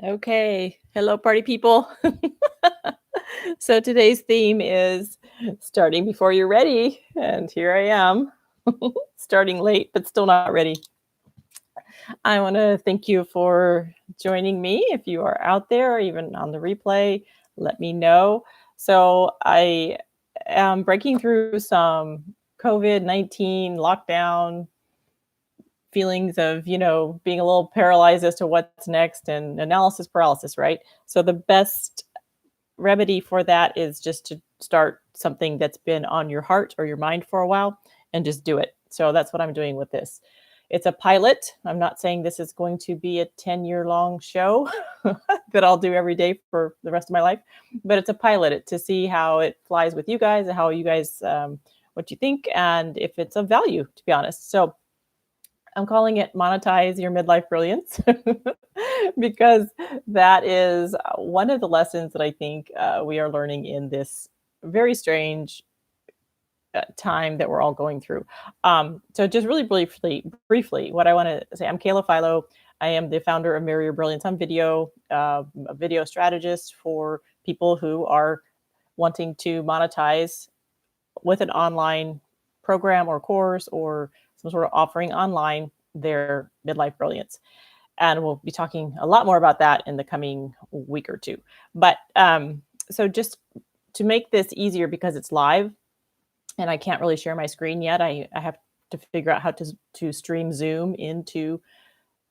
Okay. Hello, party people. So today's theme is starting before you're ready. And here I am, starting late, but still not ready. I want to thank you for joining me. If you are out there, or even on the replay, let me know. So I am breaking through some COVID-19 lockdown feelings of, being a little paralyzed as to what's next and analysis paralysis, right? So the best remedy for that is just to start something that's been on your heart or your mind for a while and just do it. So that's what I'm doing with this. It's a pilot. I'm not saying this is going to be a 10-year long show that I'll do every day for the rest of my life, but it's a pilot to see how it flies with you guys and how you guys, what you think, and if it's of value, to be honest. So I'm calling it Monetize Your Midlife Brilliance because that is one of the lessons that I think we are learning in this very strange time that we're all going through. So just really briefly, what I want to say, I'm Kayla Philo. I am the founder of Marry Your Brilliance on Video, a video strategist for people who are wanting to monetize with an online program or course or some sort of offering online their midlife brilliance. And we'll be talking a lot more about that in the coming week or two. But so just to make this easier, because it's live and I can't really share my screen yet, I have to figure out how to stream Zoom into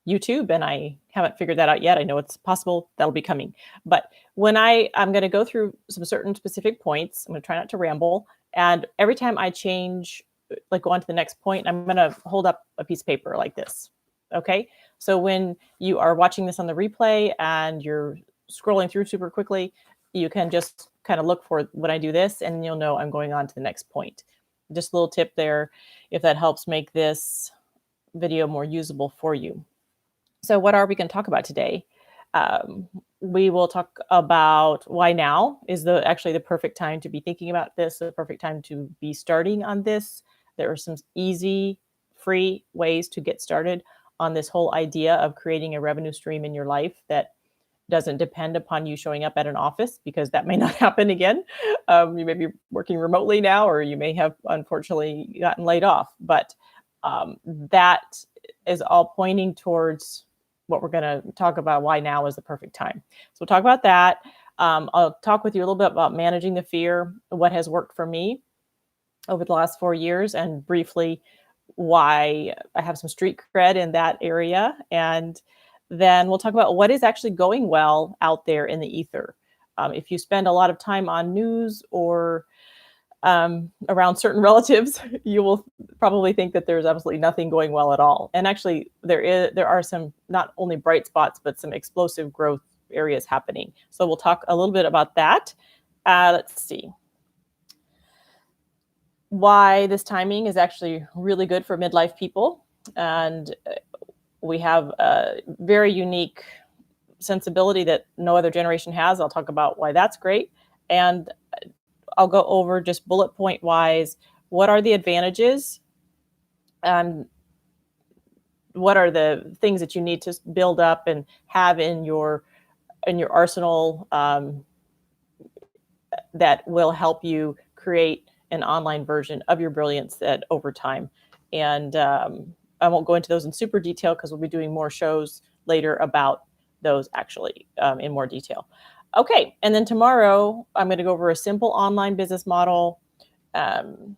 YouTube, and I haven't figured that out yet. I know it's possible. That'll be coming. But when I'm going to go through some certain specific points, I'm going to try not to ramble. And every time I change, like go on to the next point, I'm going to hold up a piece of paper like this. Okay. So when you are watching this on the replay and you're scrolling through super quickly, you can just kind of look for when I do this and you'll know I'm going on to the next point. Just a little tip there, if that helps make this video more usable for you. So what are we going to talk about today? We will talk about why now is actually the perfect time to be thinking about this, the perfect time to be starting on this. There are some easy, free ways to get started on this whole idea of creating a revenue stream in your life that doesn't depend upon you showing up at an office, because that may not happen again. You may be working remotely now, or you may have unfortunately gotten laid off. But that is all pointing towards what we're going to talk about, why now is the perfect time. So we'll talk about that. I'll talk with you a little bit about managing the fear, what has worked for me over the last 4 years, and briefly why I have some street cred in that area. And then we'll talk about what is actually going well out there in the ether. If you spend a lot of time on news or around certain relatives, you will probably think that there's absolutely nothing going well at all. And actually, there are some not only bright spots, but some explosive growth areas happening. So we'll talk a little bit about that. Let's see. Why this timing is actually really good for midlife people. And we have a very unique sensibility that no other generation has. I'll talk about why that's great. And I'll go over just bullet point wise, what are the advantages and what are the things that you need to build up and have in your arsenal that will help you create an online version of your brilliance that over time. And I won't go into those in super detail because we'll be doing more shows later about those actually in more detail. Okay, and then tomorrow I'm going to go over a simple online business model. I'm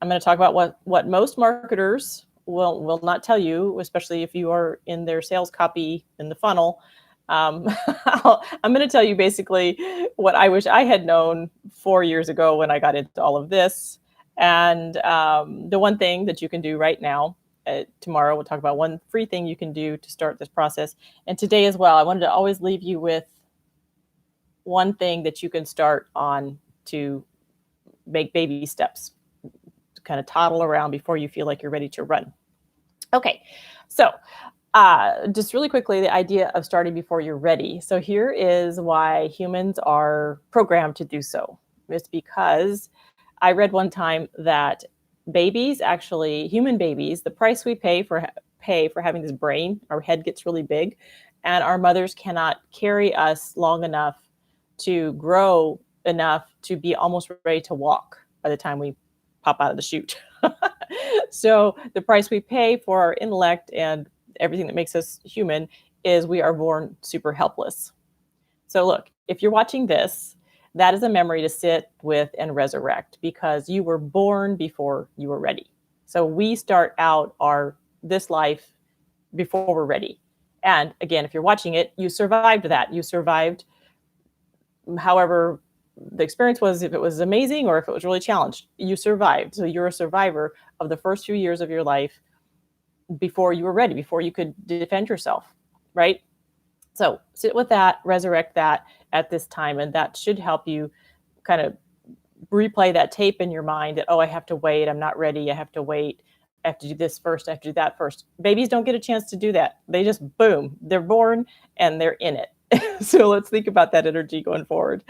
going to talk about what most marketers will not tell you, especially if you are in their sales copy in the funnel. I'm going to tell you basically what I wish I had known 4 years ago when I got into all of this. And the one thing that you can do right now, tomorrow we'll talk about one free thing you can do to start this process. And today as well, I wanted to always leave you with one thing that you can start on to make baby steps, to kind of toddle around before you feel like you're ready to run. Okay, so just really quickly, the idea of starting before you're ready. So here is why humans are programmed to do so. It's because I read one time that babies, actually human babies, the price we pay for having this brain, our head gets really big, and our mothers cannot carry us long enough to grow enough to be almost ready to walk by the time we pop out of the chute. So the price we pay for our intellect and everything that makes us human is we are born super helpless. So look, if you're watching this, that is a memory to sit with and resurrect, because you were born before you were ready. So we start out our this life before we're ready. And again, if you're watching it, you survived that. You survived however the experience was, if it was amazing or if it was really challenged, you survived. So you're a survivor of the first few years of your life before you were ready, before you could defend yourself, right? So sit with that, resurrect that at this time, and that should help you kind of replay that tape in your mind that, oh, I have to wait, I'm not ready, I have to wait, I have to do this first, I have to do that first. Babies don't get a chance to do that. They just boom, they're born and they're in it. So let's think about that energy going forward.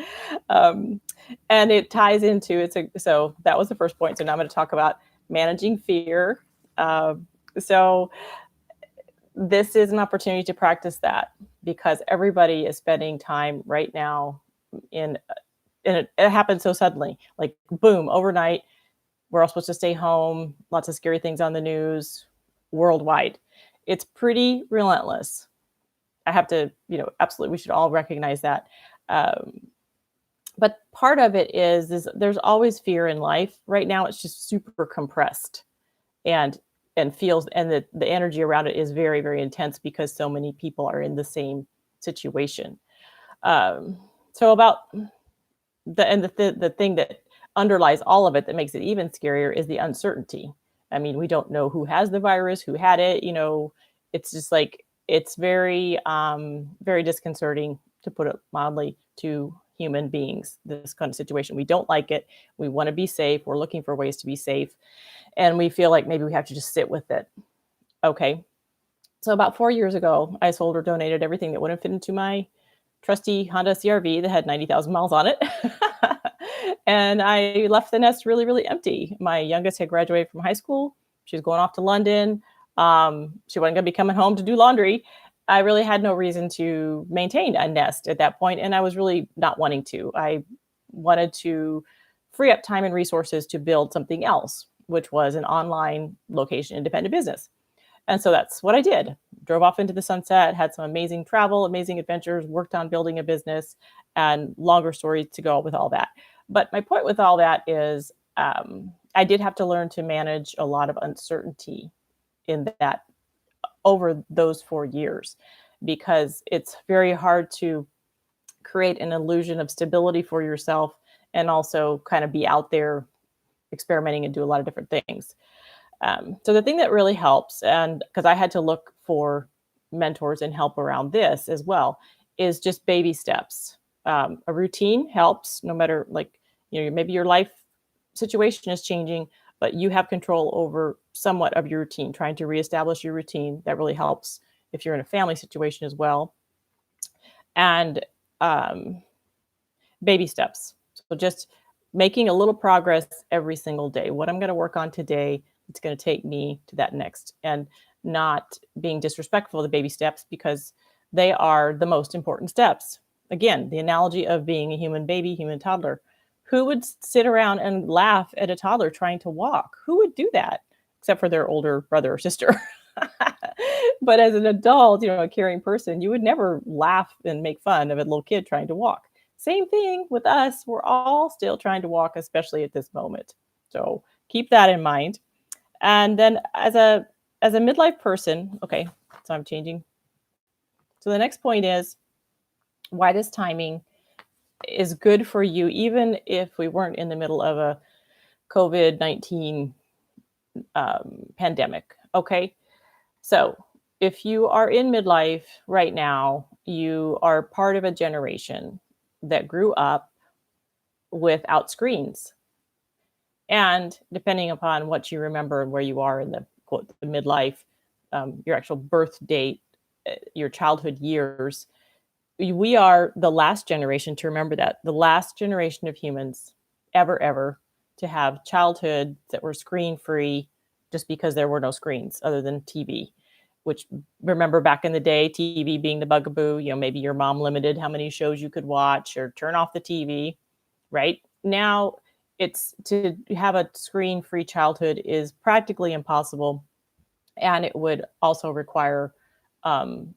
And it ties into so that was the first point. So now I'm going to talk about managing fear. So this is an opportunity to practice that, because everybody is spending time right now and it happened so suddenly, like boom, overnight. We're all supposed to stay home. Lots of scary things on the news worldwide. It's pretty relentless. I have to, absolutely, we should all recognize that. But part of it is there's always fear in life. Right now, it's just super compressed and feels, and the energy around it is very, very intense because so many people are in the same situation. So about the thing that underlies all of it that makes it even scarier is the uncertainty. I mean, we don't know who has the virus, who had it. It's just like, it's very, very disconcerting, to put it mildly, to human beings, this kind of situation. We don't like it. We want to be safe. We're looking for ways to be safe. And we feel like maybe we have to just sit with it. Okay. So about 4 years ago, I sold or donated everything that wouldn't fit into my trusty Honda CRV that had 90,000 miles on it. And I left the nest really, really empty. My youngest had graduated from high school. She was going off to London. She wasn't going to be coming home to do laundry. I really had no reason to maintain a nest at that point, and I was really not wanting to. I wanted to free up time and resources to build something else, which was an online location independent business. And so that's what I did. Drove off into the sunset, had some amazing travel, amazing adventures, worked on building a business, and longer story to go with all that. But my point with all that is I did have to learn to manage a lot of uncertainty in that over those 4 years, because it's very hard to create an illusion of stability for yourself and also kind of be out there experimenting and do a lot of different things. So the thing that really helps, and because I had to look for mentors and help around this as well, is just baby steps. A routine helps, no matter, like, maybe your life situation is changing, but you have control over somewhat of your routine, trying to reestablish your routine. That really helps if you're in a family situation as well. And baby steps. So just making a little progress every single day. What I'm going to work on today, it's going to take me to that next, and not being disrespectful of the baby steps, because they are the most important steps. Again, the analogy of being a human baby, human toddler. Who would sit around and laugh at a toddler trying to walk? Who would do that? Except for their older brother or sister. But as an adult, a caring person, you would never laugh and make fun of a little kid trying to walk. Same thing with us. We're all still trying to walk, especially at this moment. So keep that in mind. And then as a midlife person, okay, so I'm changing. So the next point is why this timing is good for you, even if we weren't in the middle of a COVID-19 pandemic. Okay. So if you are in midlife right now, you are part of a generation that grew up without screens. And depending upon what you remember and where you are in the quote, the midlife, your actual birth date, your childhood years, we are the last generation to remember that, the last generation of humans ever to have childhood that were screen free, just because there were no screens other than TV. which, remember back in the day, TV being the bugaboo, maybe your mom limited how many shows you could watch or turn off the TV, right? Now it's to have a screen-free childhood is practically impossible. And it would also require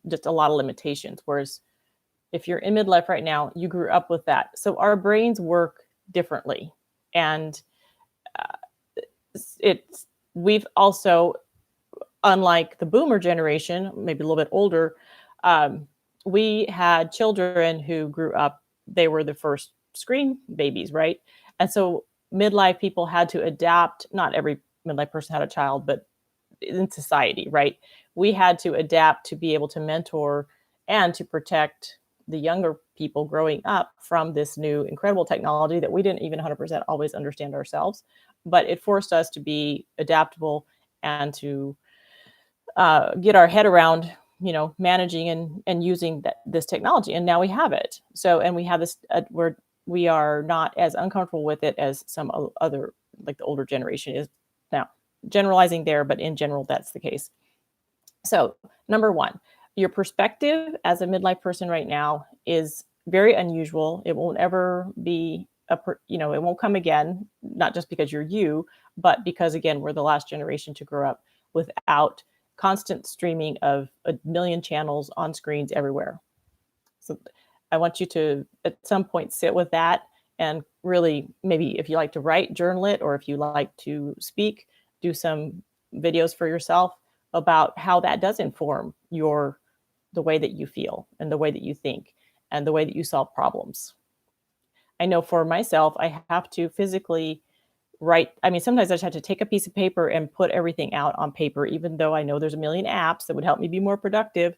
just a lot of limitations. Whereas if you're in midlife right now, you grew up with that. So our brains work differently. And we've also, unlike the boomer generation, maybe a little bit older, we had children who grew up, they were the first screen babies, right? And so midlife people had to adapt. Not every midlife person had a child, but in society, right? We had to adapt to be able to mentor and to protect the younger people growing up from this new incredible technology that we didn't even 100% always understand ourselves. But it forced us to be adaptable and to get our head around, managing and using this technology. And now we have it. So, and we have this, we are not as uncomfortable with it as some other, like the older generation is now. Generalizing there, but in general, that's the case. So, number one, your perspective as a midlife person right now is very unusual. It won't ever be it won't come again, not just because you're you, but because, again, we're the last generation to grow up without constant streaming of a million channels on screens everywhere. So I want you to, at some point, sit with that and really, maybe if you like to write, journal it, or if you like to speak, do some videos for yourself about how that does inform the way that you feel and the way that you think and the way that you solve problems. I know for myself, I have to physically write. I mean, sometimes I just have to take a piece of paper and put everything out on paper, even though I know there's a million apps that would help me be more productive.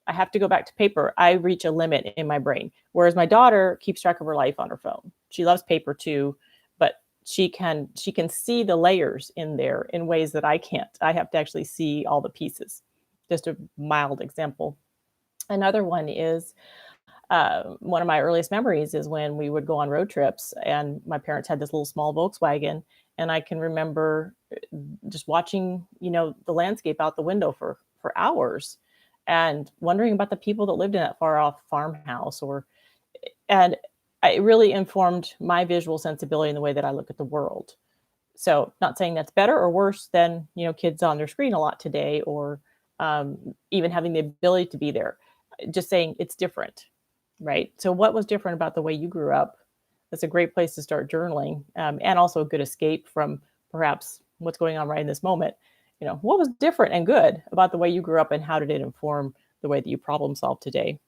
I have to go back to paper. I reach a limit in my brain. Whereas my daughter keeps track of her life on her phone. She loves paper too, but she can see the layers in there in ways that I can't. I have to actually see all the pieces. Just a mild example. Another one is one of my earliest memories is when we would go on road trips, and my parents had this little small Volkswagen, and I can remember just watching, the landscape out the window for hours, and wondering about the people that lived in that far off farmhouse, and it really informed my visual sensibility in the way that I look at the world. So, not saying that's better or worse than, kids on their screen a lot today, or even having the ability to be there. Just saying it's different, right? So, what was different about the way you grew up? That's a great place to start journaling, and also a good escape from perhaps what's going on right in this moment. What was different and good about the way you grew up, and how did it inform the way that you problem solve today?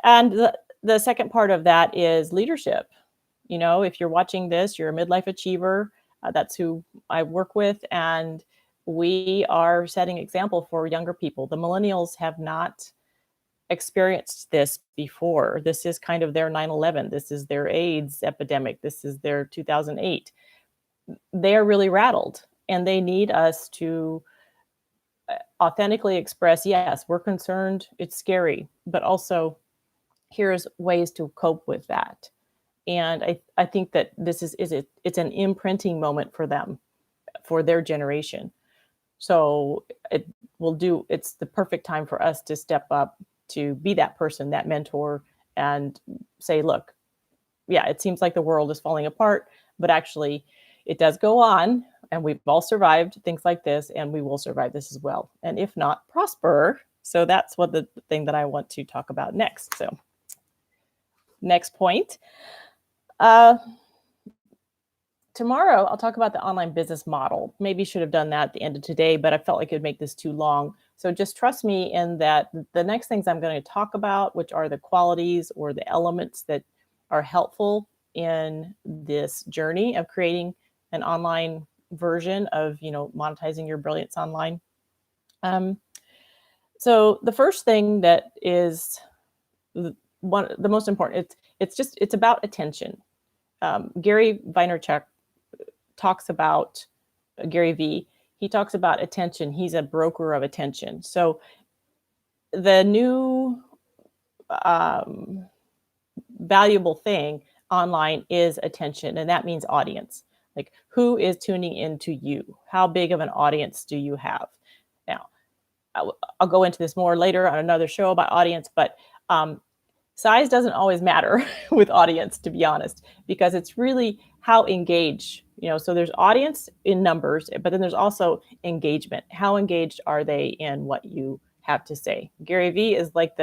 And the second part of that is leadership. If you're watching this, you're a midlife achiever. That's who I work with. And we are setting example for younger people. The millennials have not experienced this before. This is kind of their 9/11. This is their AIDS epidemic. This is their 2008. They are really rattled, and they need us to authentically express, yes, we're concerned, it's scary, but also here's ways to cope with that. And I think that it's an imprinting moment for them, for their generation. So it's the perfect time for us to step up, to be that person, that mentor, and say, look, yeah, it seems like the world is falling apart, but actually it does go on, and we've all survived things like this, and we will survive this as well. And if not, prosper. So that's what the thing that I want to talk about next. So next point. Tomorrow, I'll talk about the online business model. Maybe should have done that at the end of today, but I felt like it would make this too long. So just trust me in that the next things I'm going to talk about, which are the qualities or the elements that are helpful in this journey of creating an online version of, monetizing your brilliance online. So the first thing that is the most important, it's about attention. Gary Vaynerchuk talks about Gary V. He talks about attention. He's a broker of attention. So the new valuable thing online is attention, and that means audience. Like, who is tuning into you? How big of an audience do you have? Now, I'll go into this more later on another show about audience, but size doesn't always matter with audience, to be honest, because it's really how engaged, so there's audience in numbers, but then there's also engagement. How engaged are they in what you have to say? Gary Vee is like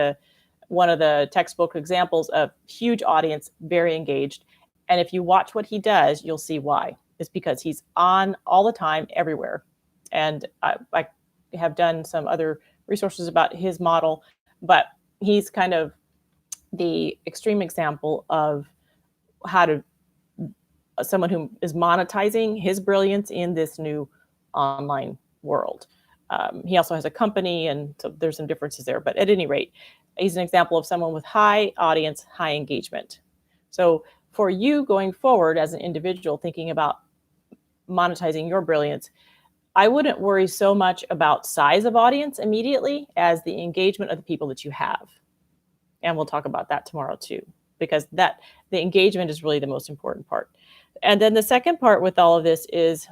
one of the textbook examples of huge audience, very engaged. And if you watch what he does, you'll see why. It's because he's on all the time, everywhere. And I have done some other resources about his model, but he's kind of the extreme example of how to someone who is monetizing his brilliance in this new online world. He also has a company, and so there's some differences there. But at any rate, he's an example of someone with high audience, high engagement. So for you going forward as an individual thinking about monetizing your brilliance, I wouldn't worry so much about size of audience immediately as the engagement of the people that you have. And we'll talk about that tomorrow too, because the engagement is really the most important part. And then the second part with all of this is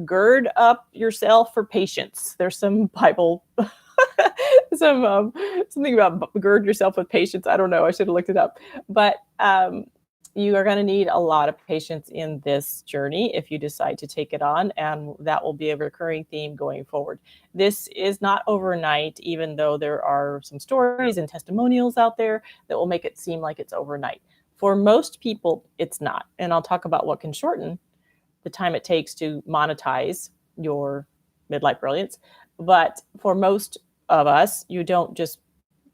gird up yourself for patience. There's some Bible, something about gird yourself with patience. I don't know. I should have looked it up. But you are going to need a lot of patience in this journey if you decide to take it on, and that will be a recurring theme going forward. This is not overnight, even though there are some stories and testimonials out there that will make it seem like it's overnight. For most people, it's not. And I'll talk about what can shorten the time it takes to monetize your midlife brilliance. But for most of us, you don't just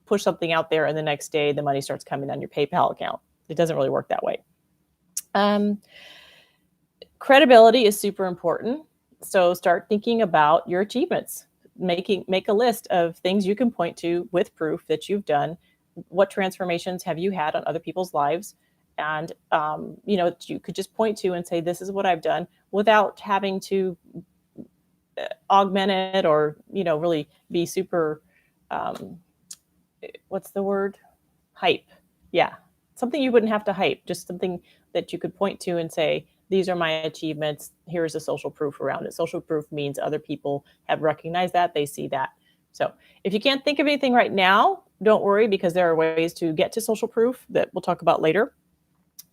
push something out there and the next day the money starts coming on your PayPal account. It doesn't really work that way. Credibility is super important. So start thinking about your achievements. Make a list of things you can point to with proof that you've done. What transformations have you had on other people's lives? And, you could just point to and say, this is what I've done without having to augment it or, really be super, what's the word? Hype. Yeah. Something you wouldn't have to hype, just something that you could point to and say, these are my achievements. Here's the social proof around it. Social proof means other people have recognized that, they see that. So if you can't think of anything right now, don't worry, because there are ways to get to social proof that we'll talk about later.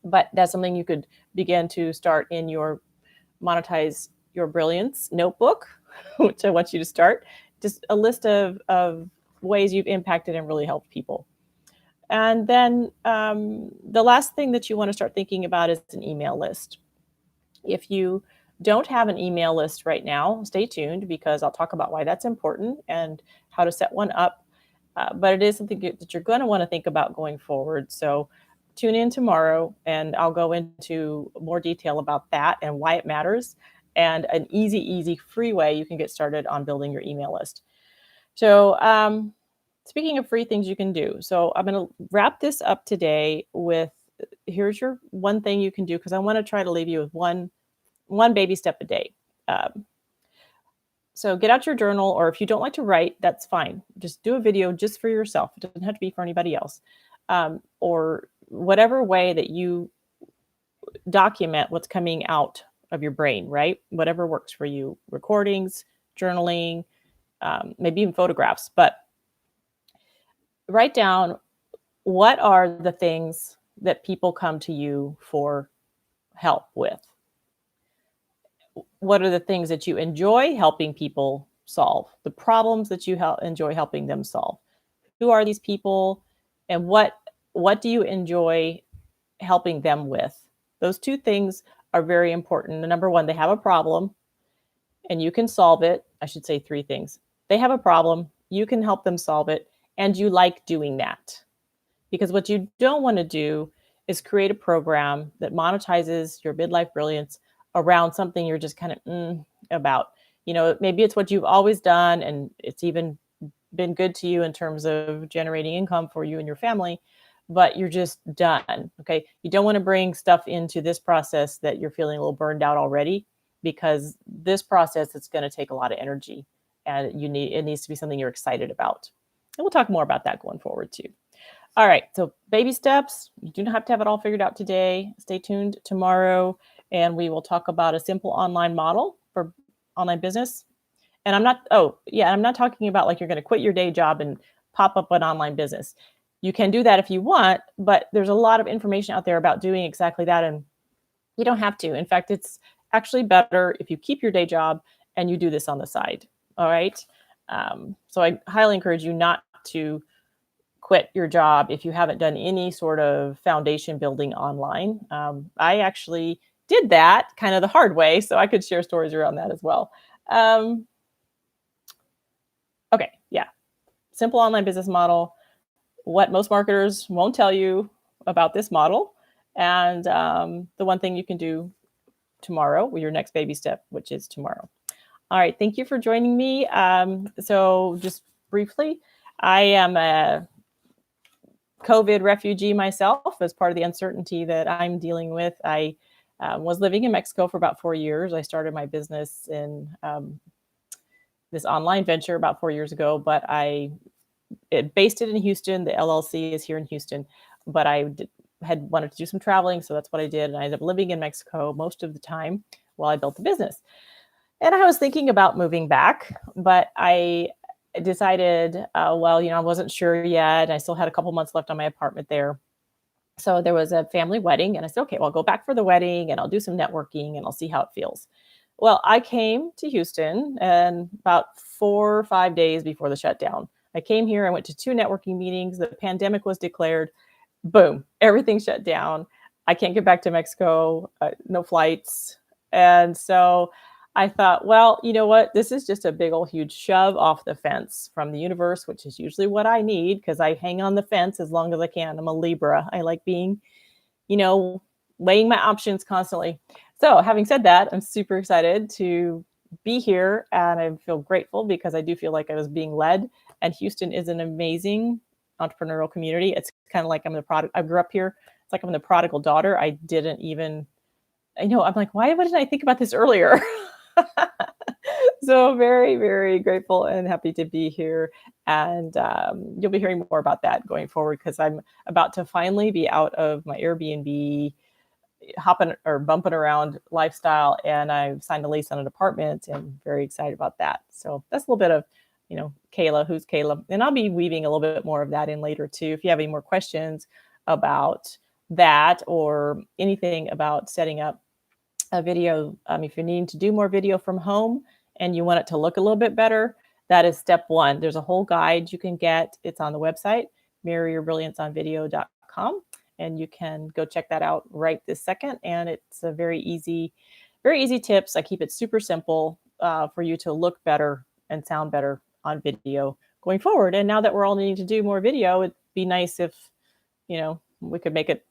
But that's something you could begin to start in your Monetize Your Brilliance notebook, which I want you to start. Just a list of ways you've impacted and really helped people. And then the last thing that you want to start thinking about is an email list. If you don't have an email list right now, stay tuned, because I'll talk about why that's important and how to set one up. But it is something that you're going to want to think about going forward. So tune in tomorrow and I'll go into more detail about that and why it matters, and an easy, free way you can get started on building your email list. So speaking of free things you can do. So I'm going to wrap this up today with, here's your one thing you can do, because I want to try to leave you with one baby step a day. So get out your journal, or if you don't like to write, that's fine. Just do a video just for yourself. It doesn't have to be for anybody else. Or whatever way that you document what's coming out of your brain, right? Whatever works for you. Recordings, journaling, maybe even photographs. But write down, what are the things that people come to you for help with? What are the things that you enjoy helping people solve? The problems that you enjoy helping them solve? Who are these people, and what do you enjoy helping them with? Those two things are very important. The number one, they have a problem and you can solve it. I should say three things. They have a problem, you can help them solve it, and you like doing that. Because what you don't want to do is create a program that monetizes your midlife brilliance around something you're just kind of about. Maybe it's what you've always done and it's even been good to you in terms of generating income for you and your family, but you're just done. Okay. You don't want to bring stuff into this process that you're feeling a little burned out already, because this process is going to take a lot of energy, and it needs to be something you're excited about. And we'll talk more about that going forward too. All right. So baby steps. You do not have to have it all figured out today. Stay tuned tomorrow, and we will talk about a simple online model for online business. And I'm not talking about like you're going to quit your day job and pop up an online business. You can do that if you want, but there's a lot of information out there about doing exactly that. And you don't have to. In fact, it's actually better if you keep your day job and you do this on the side. All right. So I highly encourage you not to quit your job if you haven't done any sort of foundation building online. I actually did that kind of the hard way, so I could share stories around that as well. Okay, yeah. Simple online business model. What most marketers won't tell you about this model. And the one thing you can do tomorrow with your next baby step, which is tomorrow. All right. Thank you for joining me. So just briefly, I am a COVID refugee myself as part of the uncertainty that I'm dealing with. I was living in Mexico for about 4 years. I started my business in this online venture about 4 years ago, but based it in Houston. The LLC is here in Houston, but had wanted to do some traveling, so that's what I did. And I ended up living in Mexico most of the time while I built the business. And I was thinking about moving back, but I decided, I wasn't sure yet. I still had a couple months left on my apartment there. So there was a family wedding, and I said, okay, well, I'll go back for the wedding and I'll do some networking and I'll see how it feels. Well, I came to Houston and about 4 or 5 days before the shutdown. I came here, I went to 2 networking meetings, the pandemic was declared, boom, everything shut down. I can't get back to Mexico, no flights. And so I thought, well, you know what? This is just a big old huge shove off the fence from the universe, which is usually what I need because I hang on the fence as long as I can. I'm a Libra. I like being, weighing my options constantly. So having said that, I'm super excited to be here and I feel grateful because I do feel like I was being led. And Houston is an amazing entrepreneurial community. It's kind of like I'm the product. I grew up here. It's like I'm the prodigal daughter. I'm like, why didn't I think about this earlier? So very, very grateful and happy to be here. And you'll be hearing more about that going forward because I'm about to finally be out of my Airbnb hopping or bumping around lifestyle. And I've signed a lease on an apartment and very excited about that. So that's a little bit of, Kayla, who's Kayla. And I'll be weaving a little bit more of that in later too. If you have any more questions about that or anything about setting up a video, if you're needing to do more video from home and you want it to look a little bit better, that is step 1. There's a whole guide you can get. It's on the website, mirroryourbrillianceonvideo.com. And you can go check that out right this second. And it's a very easy tips. I keep it super simple for you to look better and sound better on video going forward. And now that we're all needing to do more video, it'd be nice if, we could make it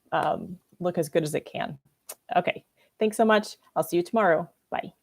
look as good as it can. Okay. Thanks so much. I'll see you tomorrow. Bye.